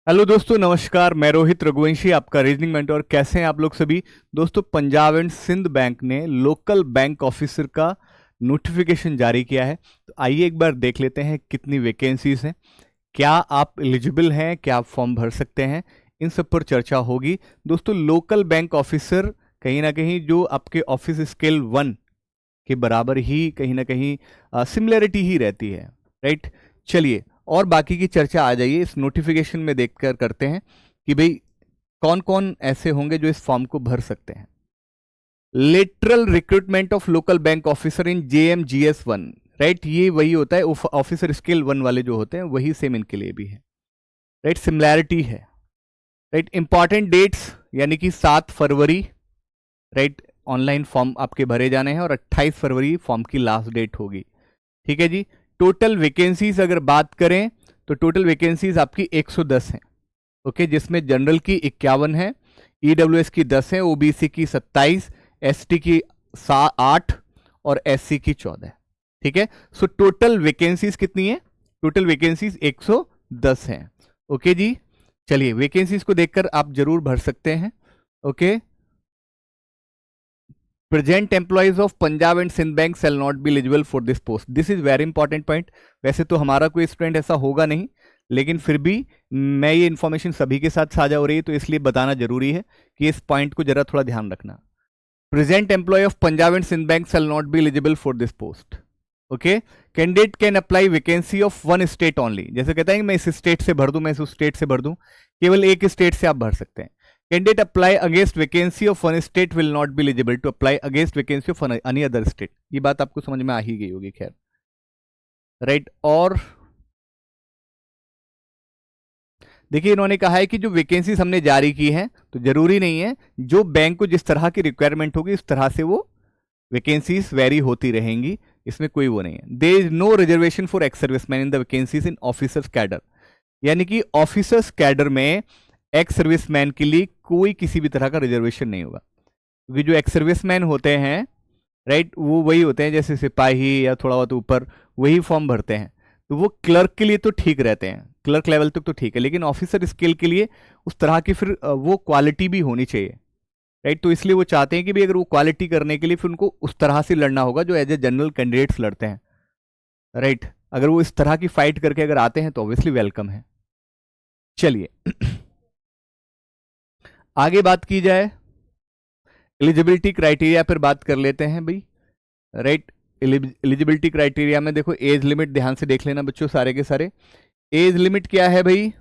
Hello दोस्तों, नमस्कार। मैं रोहित रघुवंशी, आपका रीजनिंग मेंटर। कैसे हैं आप लोग सभी दोस्तों? पंजाब एंड सिंध बैंक ने लोकल बैंक ऑफिसर का नोटिफिकेशन जारी किया है। तो आइए एक बार देख लेते हैं कितनी वैकेंसीज हैं, क्या आप एलिजिबल हैं, क्या आप फॉर्म भर सकते हैं। इन सब पर चर्चा होगी दोस्तों। लोकल बैंक ऑफिसर कहीं ना कहीं जो आपके ऑफिस स्केल 1 के बराबर ही कहीं ना कहीं सिमिलरिटी ही रहती है, राइट। चलिए और बाकी की चर्चा आ जाइए इस नोटिफिकेशन में देखकर करते हैं कि भाई कौन कौन ऐसे होंगे जो इस फॉर्म को भर सकते हैं। Lateral recruitment of local bank officer in JMGS1, right. ये वही होता है ऑफिसर स्केल 1 वाले जो होते हैं, वही सेम इनके लिए भी है, राइट। सिमिलैरिटी है, राइट। इंपॉर्टेंट डेट्स यानी कि 7 फरवरी, राइट, ऑनलाइन फॉर्म आपके भरे जाने हैं और 28 फरवरी फॉर्म की लास्ट डेट होगी, ठीक है जी। टोटल वैकेंसीज अगर बात करें तो टोटल वैकेंसीज आपकी 110 हैं, ओके, जिसमें जनरल की 51 है, EWS की 10 है, OBC की 27, ST की 8 और SC की 14, ठीक है। सो टोटल वैकेंसीज कितनी है? टोटल वैकेंसीज 110 हैं, ओके जी। चलिए वैकेंसीज को देखकर आप जरूर भर सकते हैं, okay. Present employees of Punjab and Sindh bank shall not be eligible for this post. This is very important point. वैसे तो हमारा कोई स्टूडेंट ऐसा होगा नहीं, लेकिन फिर भी मैं ये इन्फॉर्मेशन सभी के साथ साझा हो रही है तो इसलिए बताना जरूरी है कि इस पॉइंट को जरा थोड़ा ध्यान रखना। Present employee of Punjab and Sindh bank shall not be eligible for this post, okay. Candidate can apply vacancy of one state only. जैसे कहता है कि मैं इस स्टेट से भर दूं, मैं इस स्टेट से भर दूं, केवल एक स्टेट से आप भर सकते हैं। Candidate apply against vacancy of one state will not be eligible to apply against vacancy of any other state. ये बात आपको समझ में आ ही गई होगी, खैर, राइट। और देखिए इन्होंने कहा है कि जो वैकेंसीज हमने जारी की हैं तो जरूरी नहीं है जो बैंक को जिस तरह की रिक्वायरमेंट होगी उस तरह से वो वैकेंसीज वेरी होती रहेंगी, इसमें कोई वो नहीं है। There is no reservation for ex serviceman in the vacancies in officers cadre. यानी कि ऑफिसर्स कैडर में एक्स सर्विसमैन के लिए कोई किसी भी तरह का रिजर्वेशन नहीं होगा, क्योंकि जो एक्स सर्विसमैन होते हैं, राइट, वो वही होते हैं जैसे सिपाही या थोड़ा बहुत ऊपर, वही फॉर्म भरते हैं। तो वो क्लर्क के लिए तो ठीक रहते हैं, क्लर्क लेवल तक तो ठीक है, लेकिन ऑफिसर स्केल के लिए उस तरह की फिर वो क्वालिटी भी होनी चाहिए, राइट। तो इसलिए वो चाहते हैं कि भाई अगर वो क्वालिटी करने के लिए फिर उनको उस तरह से लड़ना होगा जो एज ए जनरल कैंडिडेट्स लड़ते हैं, राइट। अगर वो इस तरह की फाइट करके अगर आते हैं तो ऑब्वियसली वेलकम है। चलिए आगे बात की जाए, एलिजिबिलिटी क्राइटेरिया पर बात कर लेते हैं भाई, राइट। एलिजिबिलिटी क्राइटेरिया में देखो एज लिमिट ध्यान से देख लेना बच्चों, सारे के सारे। एज लिमिट क्या है भाई?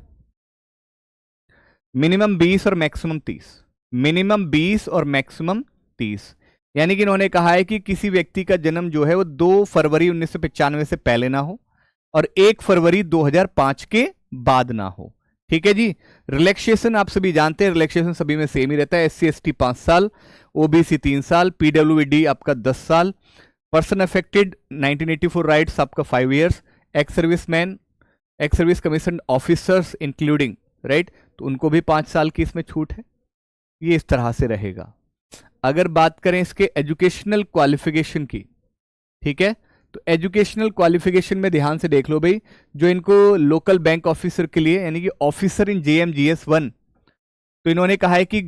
मिनिमम 20 और मैक्सिमम 30। मिनिमम 20 और मैक्सिमम 30। यानी कि इन्होंने कहा है कि किसी व्यक्ति का जन्म जो है वो 2 फरवरी 1995 से पहले ना हो और 1 फरवरी 2005 के बाद ना हो, ठीक है जी। रिलैक्सेशन आप सभी जानते हैं, रिलैक्सेशन सभी में सेम ही रहता है। SC ST 5 साल, OBC 3 साल, PWD आपका 10 साल, पर्सन अफेक्टेड 1984 राइट्स आपका 5 years, ex serviceman, ex service commission officers including, right, तो उनको भी 5 साल की इसमें छूट है। ये इस तरह से रहेगा। अगर बात करें इसके एजुकेशनल क्वालिफिकेशन की, ठीक है, तो एजुकेशनल क्वालिफिकेशन में ध्यान से देख लो भाई, जो इनको लोकल बैंक ऑफिसर के लिए यानी कि ऑफिसर इन JMGS1, तो इन्होंने कहा है कि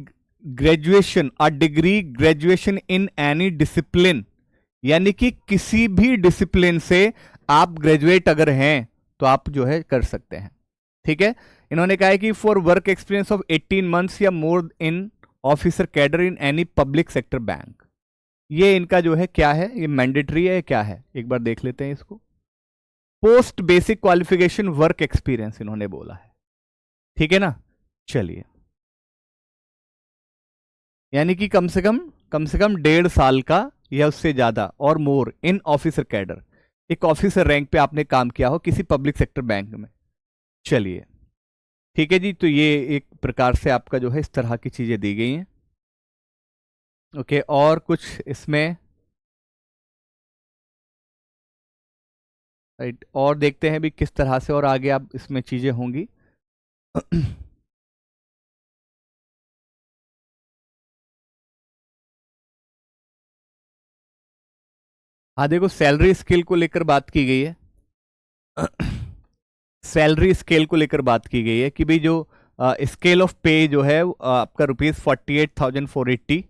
graduation, a degree graduation in any discipline, यानी कि किसी भी डिसिप्लिन से आप ग्रेजुएट अगर हैं तो आप जो है कर सकते हैं, ठीक है। इन्होंने कहा है कि for work experience of 18 months या more in officer cadre in any public sector bank. ये इनका जो है क्या है, ये मैंडेटरी है क्या है, एक बार देख लेते हैं इसको। Post basic qualification work experience इन्होंने बोला है, ठीक है ना। चलिए, यानी कि कम से कम 1.5 साल का या उससे ज्यादा और मोर इन ऑफिसर कैडर, एक ऑफिसर रैंक पे आपने काम किया हो किसी पब्लिक सेक्टर बैंक में। चलिए ठीक है जी, तो ये एक प्रकार से आपका जो है इस तरह की चीजें दी गई हैं, ओके। और कुछ इसमें, राइट, और देखते हैं भी किस तरह से और आगे आप इसमें चीजें होंगी। हाँ देखो, सैलरी स्केल को लेकर बात की गई है। सैलरी स्केल को लेकर बात की गई है कि भाई जो स्केल ऑफ पे जो है आपका ₹48,480,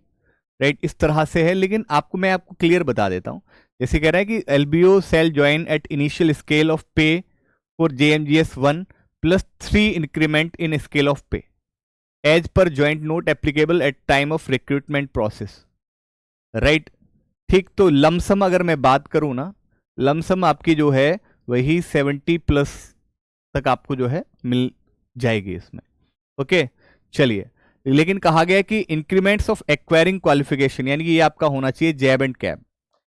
राइट, इस तरह से है। लेकिन मैं आपको क्लियर बता देता हूँ। जैसे कह रहा है कि LBO shall join at initial scale of pay for JMGS1 +3 increment in scale of pay as per joint note applicable at time of recruitment process, right. ठीक, तो लमसम अगर मैं बात करूं ना, लमसम आपकी जो है वही 70+ तक आपको जो है मिल जाएगी इसमें। ओके, चलिए। लेकिन कहा गया कि इंक्रीमेंट्स ऑफ एक्वायरिंग क्वालिफिकेशन, यानी कि ये आपका होना चाहिए JAIIB and CAIIB.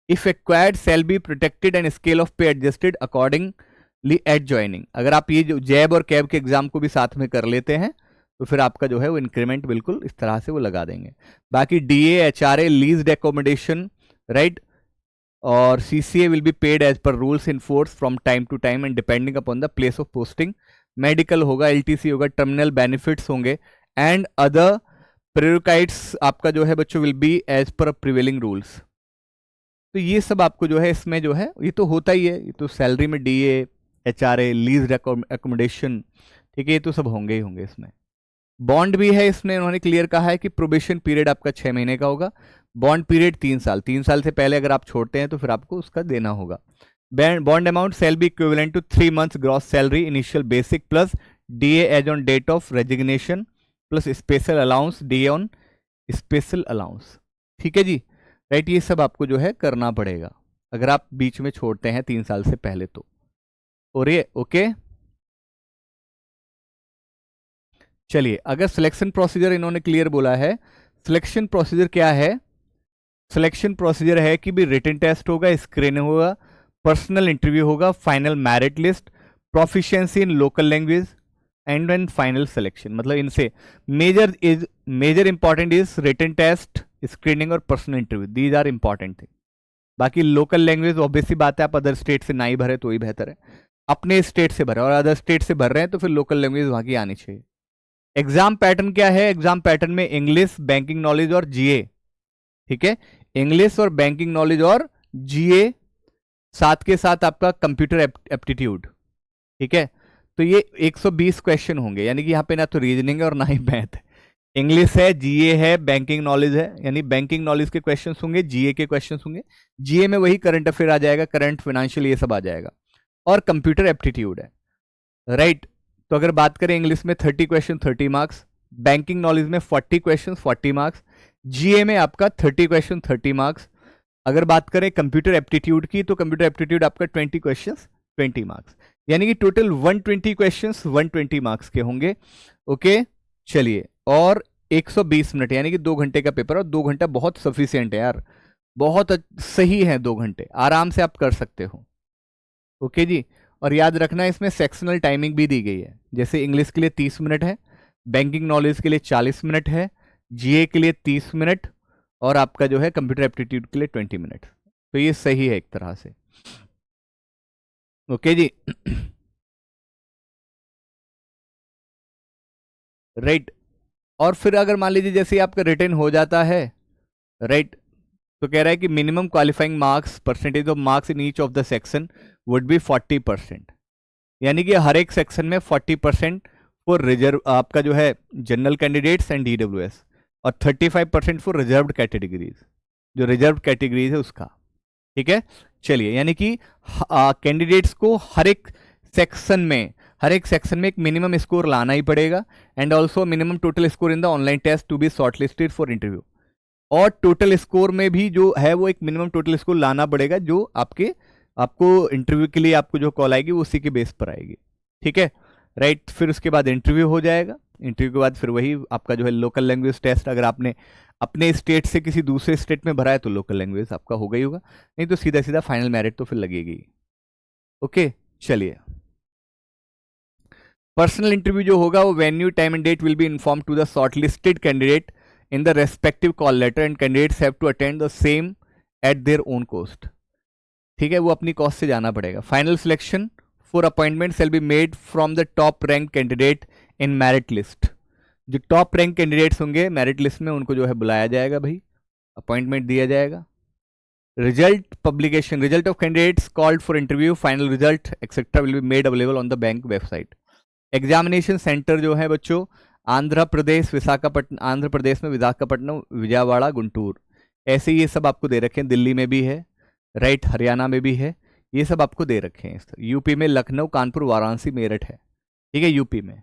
If acquired shall be protected and scale of pay adjusted accordingly at joining. अगर आप ये जो जैब और कैब के एग्जाम को भी साथ में कर लेते हैं तो फिर आपका जो है वो इंक्रीमेंट बिल्कुल इस तरह से वो लगा देंगे। बाकी DA, HRA, leased accommodation, right, और CCA will be paid as per rules in force from time to time and depending upon the place of posting. Medical होगा, LTC होगा, टर्मिनल बेनिफिट्स होंगे एंड अदर प्रेरिकाइट्स आपका जो है बच्चों will be as per prevailing rules. तो ये सब आपको जो है इसमें जो है ये तो होता ही है, ये तो सैलरी में DA, HRA, लीज एकोमोडेशन, ठीक है, ये तो सब होंगे ही होंगे इसमें। बॉन्ड भी है इसमें, उन्होंने क्लियर कहा है कि प्रोबेशन पीरियड आपका 6 महीने का होगा, बॉन्ड पीरियड 3 साल, 3 साल से पहले अगर आप छोड़ते हैं तो फिर आपको उसका देना होगा। Bond amount shall be equivalent to 3 months gross salary initial basic plus DA as on date of resignation plus special allowance DA on special allowance. ठीक है जी, राइट, ये सब आपको जो है करना पड़ेगा अगर आप बीच में छोड़ते हैं 3 साल से पहले तो। और ये ओके, चलिए। अगर सिलेक्शन प्रोसीजर इन्होंने क्लियर बोला है, सिलेक्शन प्रोसीजर क्या है? सिलेक्शन प्रोसीजर है कि भी रिटन टेस्ट होगा, स्क्रीनिंग होगा, पर्सनल इंटरव्यू होगा, final merit list, proficiency in local language and and final selection. मतलब इनसे major important is written test, screening और personal interview, these are important thing. बाकी लोकल लैंग्वेज ऑब्वियसली बात है, आप अदर स्टेट से ना ही भरे तो ही बेहतर है, अपने स्टेट से भरे, और अदर स्टेट से भर रहे हैं तो फिर लोकल लैंग्वेज वहां की आनी चाहिए। एग्जाम पैटर्न क्या है? एग्जाम पैटर्न में इंग्लिश, बैंकिंग नॉलेज और GA, ठीक है, इंग्लिश और बैंकिंग नॉलेज और GA, साथ के साथ आपका कंप्यूटर एप्टीट्यूड, ठीक है। तो ये 120 क्वेश्चन होंगे, यानी कि यहाँ पे ना तो रीजनिंग है और ना ही मैथ है। इंग्लिश है, GA है, बैंकिंग नॉलेज है, यानी बैंकिंग नॉलेज के क्वेश्चंस होंगे, GA के क्वेश्चंस होंगे। GA में वही करंट अफेयर आ जाएगा, करंट फाइनेंशियल, ये सब आ जाएगा, और कंप्यूटर एप्टीट्यूड है, राइट। तो अगर बात करें इंग्लिश में 30 क्वेश्चन 30 मार्क्स, बैंकिंग नॉलेज में 40 क्वेश्चन 40 मार्क्स, GA में आपका 30 क्वेश्चन 30 मार्क्स। अगर बात करें कंप्यूटर एप्टीट्यूड की तो कंप्यूटर एप्टीट्यूड आपका 20 क्वेश्चन 20 मार्क्स, यानी कि टोटल 120 क्वेश्चन 120 मार्क्स के होंगे। ओके, चलिए, और 120 मिनट, यानी कि 2 घंटे का पेपर, और 2 घंटा बहुत सफिशियंट है यार, बहुत सही है, 2 घंटे आराम से आप कर सकते हो। ओके जी, और याद रखना इसमें सेक्शनल टाइमिंग भी दी गई है, जैसे इंग्लिश के लिए 30 मिनट है, बैंकिंग नॉलेज के लिए 40 मिनट है, GA के लिए 30 मिनट, और आपका जो है कंप्यूटर एप्टीट्यूड के लिए 20 मिनट। तो ये सही है एक तरह से। ओके जी, राइट। और फिर अगर मान लीजिए जैसे आपका रिटर्न हो जाता है, राइट, तो कह रहा है कि minimum qualifying marks percentage of marks in each of the section would be 40%, यानी कि हर एक सेक्शन में 40% फॉर रिजर्व आपका जो है जनरल कैंडिडेट्स एंड EWS, और 35% फॉर रिजर्व्ड कैटेगरीज, जो रिजर्व कैटेगरीज है उसका, ठीक है। चलिए, यानी कि कैंडिडेट्स को हर एक सेक्शन में एक मिनिमम स्कोर लाना ही पड़ेगा, and also minimum total score in the online test to be shortlisted for interview. और टोटल स्कोर में भी जो है वो एक मिनिमम टोटल स्कोर लाना पड़ेगा, जो आपको इंटरव्यू के लिए आपको जो कॉल आएगी वो उसी के बेस पर आएगी, ठीक है, राइट। फिर उसके बाद इंटरव्यू हो जाएगा, इंटरव्यू के बाद फिर वही आपका जो है लोकल लैंग्वेज टेस्ट, अगर आपने अपने स्टेट से किसी दूसरे स्टेट में भरा है तो लोकल लैंग्वेज आपका होगा ही होगा, नहीं तो सीधा सीधा फाइनल मेरिट तो फिर लगेगी। ओके, चलिए। पर्सनल इंटरव्यू जो होगा वो venue, time and date will be inform to the shortlisted candidate in the respective call letter, and candidates have to attend the same at their own cost, ठीक है, वो अपनी कॉस्ट से जाना पड़ेगा। Final selection for appointment shall be made from the top rank candidate in merit list. जो top rank candidates होंगे merit list में, उनको जो है बुलाया जाएगा भाई, अपॉइंटमेंट दिया जाएगा। Result publication, result of candidates called for interview, final result etcetera will be made available on the bank website, examination centre जो है बच्चों, आंध्र प्रदेश विशाखापट्टनम, आंध्र प्रदेश में विशाखापट्टनम, विजयवाड़ा, गुंटूर, ऐसे ये सब आपको दे रखे हैं। दिल्ली में भी है, राइट, हरियाणा में भी है, ये सब आपको दे रखे हैं। यूपी में लखनऊ, कानपुर, वाराणसी, मेरठ है, ठीक है, यूपी में,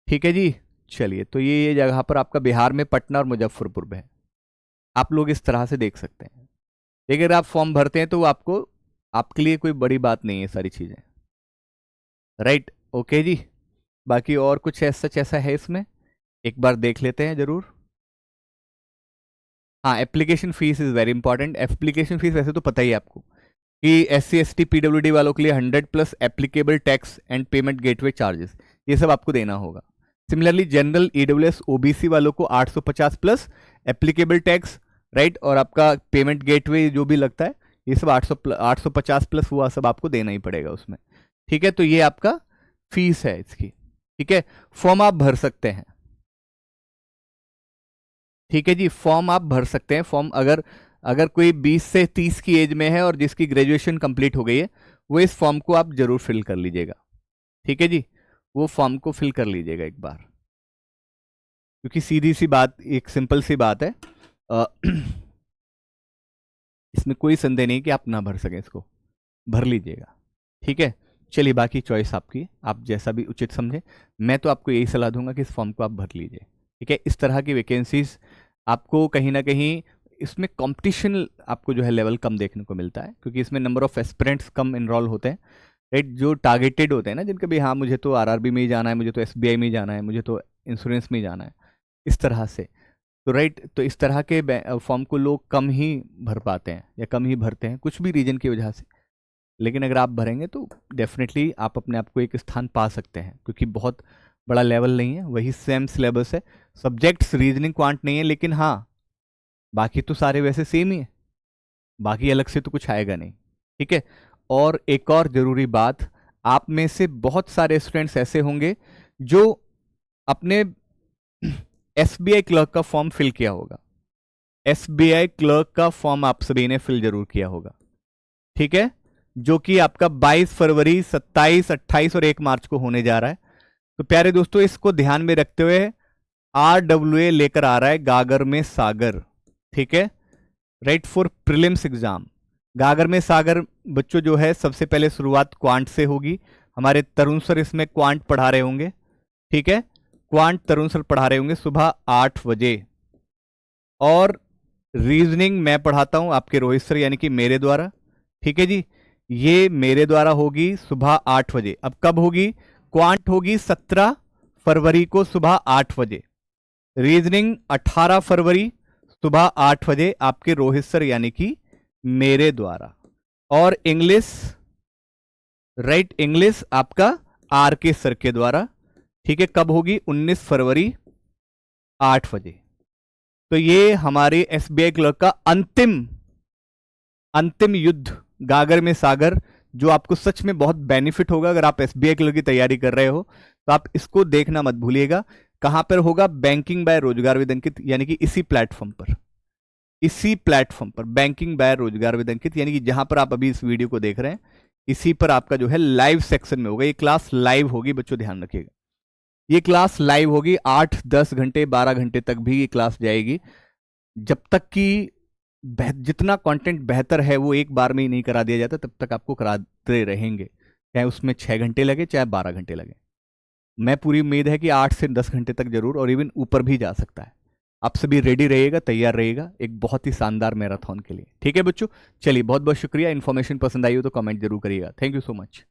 ठीक है जी। चलिए, तो ये जगह पर आपका बिहार में पटना और मुजफ्फरपुर में है। आप लोग इस तरह से देख सकते हैं। अगर आप फॉर्म भरते हैं तो आपको, आपके लिए कोई बड़ी बात नहीं है सारी चीज़ें, राइट, ओके जी। बाकी और कुछ ऐसा है इसमें, एक बार देख लेते हैं जरूर। हाँ, application fees is very important. Application fees वैसे तो पता ही है आपको कि SC ST PWD वालों के लिए 100+ applicable tax and payment gateway charges, ये सब आपको देना होगा। सिमिलरली जनरल EWS OBC वालों को 850+ एप्लीकेबल टैक्स, राइट, और आपका पेमेंट गेटवे जो भी लगता है ये सब 850+ वो सब आपको देना ही पड़ेगा उसमें, ठीक है। तो ये आपका फीस है इसकी, ठीक है। फॉर्म आप भर सकते हैं, ठीक है जी, फॉर्म आप भर सकते हैं। फॉर्म अगर कोई 20 से 30 की एज में है और जिसकी ग्रेजुएशन कंप्लीट हो गई है, वो इस फॉर्म को आप जरूर फिल कर लीजिएगा, ठीक है जी, वो फॉर्म को फिल कर लीजिएगा एक बार, क्योंकि सीधी सी बात, एक सिंपल सी बात है, इसमें कोई संदेह नहीं कि आप ना भर सकें, इसको भर लीजिएगा, ठीक है। चलिए, बाकी चॉइस आपकी, आप जैसा भी उचित समझें। मैं तो आपको यही सलाह दूंगा कि इस फॉर्म को आप भर लीजिए, ठीक है। इस तरह की वैकेंसीज आपको कहीं ना कहीं, इसमें कंपटीशन आपको जो है लेवल कम देखने को मिलता है, क्योंकि इसमें नंबर ऑफ एस्पिरेंट्स कम इनरोल होते हैं, राइट, जो टारगेटेड होते हैं ना, जिनके भी हाँ मुझे तो RRB में ही जाना है, मुझे तो SBI में ही जाना है, मुझे तो इंश्योरेंस में ही जाना है, इस तरह से। तो राइट, तो इस तरह के फॉर्म को लोग कम ही भर पाते हैं या कम ही भरते हैं, कुछ भी रीजन की वजह से। लेकिन अगर आप भरेंगे तो डेफिनेटली आप अपने आप को एक स्थान पा सकते हैं, क्योंकि बहुत बड़ा लेवल नहीं है, वही सेम सिलेबस है, सब्जेक्ट्स रीजनिंग क्वांट नहीं है, लेकिन हाँ बाकी तो सारे वैसे सेम ही है, बाकी अलग से तो कुछ आएगा नहीं, ठीक है। और एक और ज़रूरी बात, आप में से बहुत सारे स्टूडेंट्स ऐसे होंगे जो अपने SBI क्लर्क का फॉर्म फिल किया होगा। SBI क्लर्क का फॉर्म आप सभी ने फिल जरूर किया होगा, ठीक है, जो कि आपका 22 फरवरी, 27, 28 और 1 मार्च को होने जा रहा है। तो प्यारे दोस्तों, इसको ध्यान में रखते हुए RWA लेकर आ रहा है गागर में सागर, ठीक है, राइट, फॉर प्रीलिम्स एग्जाम। गागर में सागर बच्चों जो है, सबसे पहले शुरुआत क्वांट से होगी। हमारे तरुण सर इसमें क्वांट पढ़ा रहे होंगे, ठीक है, क्वांट तरुण सर पढ़ा रहे होंगे सुबह 8 बजे, और रीजनिंग मैं पढ़ाता हूं आपके रोहित सर, यानी कि मेरे द्वारा, ठीक है जी, ये मेरे द्वारा होगी सुबह 8 बजे। अब कब होगी? क्वांट होगी 17 फरवरी को सुबह 8 बजे, रीजनिंग 18 फरवरी सुबह 8 बजे आपके रोहित सर यानी कि मेरे द्वारा, और इंग्लिश, राइट, इंग्लिश आपका RK सर के द्वारा, ठीक है, कब होगी? 19 फरवरी 8 बजे। तो ये हमारे SBI क्लर्क का अंतिम युद्ध गागर में सागर, जो आपको सच में बहुत बेनिफिट होगा। अगर आप SBI क्लर्क की तैयारी कर रहे हो तो आप इसको देखना मत भूलिएगा। कहां पर होगा? बैंकिंग बाय रोजगार विद अंकित, यानी कि इसी प्लेटफॉर्म पर बैंकिंग बाय रोजगार विद अंकित, यानी कि जहां पर आप अभी इस वीडियो को देख रहे हैं, इसी पर आपका जो है लाइव सेक्शन में होगा। ये क्लास लाइव होगी बच्चों, ध्यान रखिएगा, ये क्लास लाइव होगी। 8, 10 घंटे, 12 घंटे तक भी ये क्लास जाएगी, जब तक कि जितना कंटेंट बेहतर है वो एक बार में ही नहीं करा दिया जाता, तब तक आपको कराते रहेंगे, चाहे उसमें 6 घंटे लगे चाहे 12 घंटे लगे। मैं पूरी उम्मीद है कि 8 से 10 घंटे तक जरूर, और इवन ऊपर भी जा सकता है। आप सभी रेडी रहिएगा, तैयार रहिएगा एक बहुत ही शानदार मैराथन के लिए, ठीक है बच्चों। चलिए, बहुत बहुत शुक्रिया। इन्फॉर्मेशन पसंद आई हो तो कमेंट जरूर करिएगा। Thank you so much.